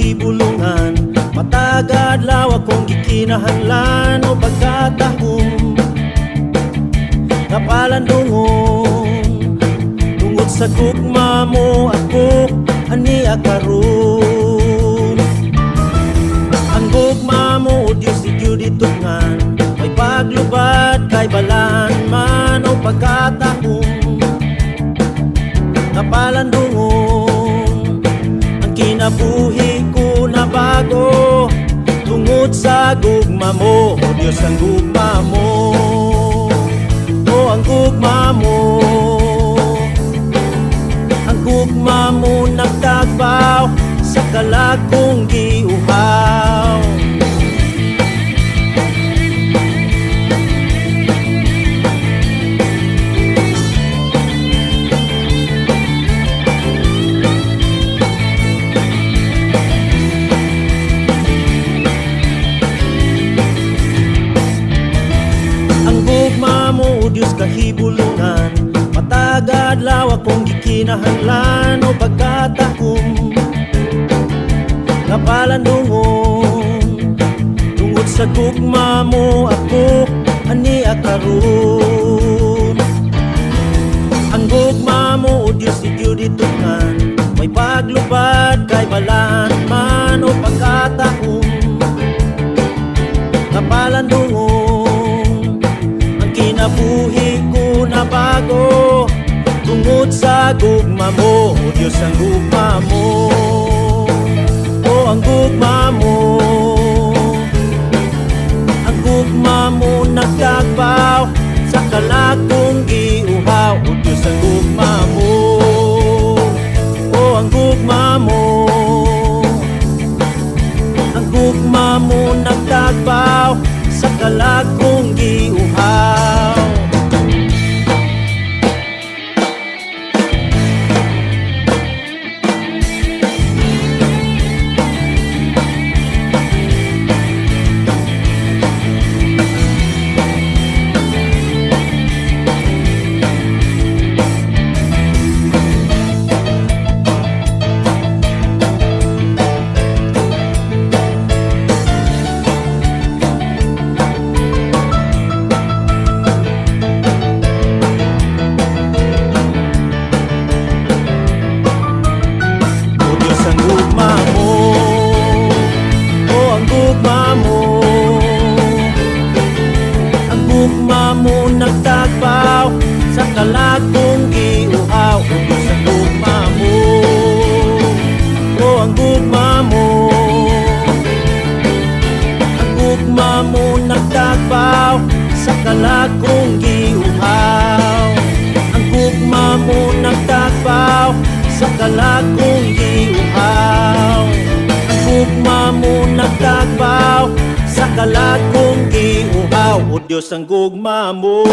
kahibulungan, matag adlaw akong gikinahanglan o pagkatahong napalandungon. Tungod sa gugma mo ako aniya karon. Ang gugma mo o Diyos di gyud itungan, may paglubad kay balaan man o pagkatahong napalandungon. Ang kinabuhi ko na bago tungod sa gugma mo, o Diyos ang gugma mo, o ang gugma mo. Ang gugma mo nagtagbaw sa kalakong giuhaw. Diyos kahibulungan, matag adlaw akong gikinahanglan o pagkatahong napalandungon. Tungod sa gugma mo ako aniya karon. Ang gugma mo o Diyos di gyud itungan, may paglubad kay balaan man o pagkatahong napalandungon. Kinabuhi ko na bago tungod sa gugma mo, o Diyos ang gugma mo, o ang gugma mo. Ang gugma mo nagtagbaw sa kalakong giuhaw, o Diyos ang gugma mo, o ang gugma mo. Ang gugma mo nagtagbaw sa kalakong giuhaw. Mo nagtagbaw sa kalakong giuhaw, o Diyos ang gugma mo, o ang gugma mo. Ang gugma mo nagtagbaw sa kalakong giuhaw. Ang gugma mo nagtagbaw sa kalakong giuhaw. Ang gugma mo nagtagbaw sa kalakong giuhaw, o Diyos ang gugma mo.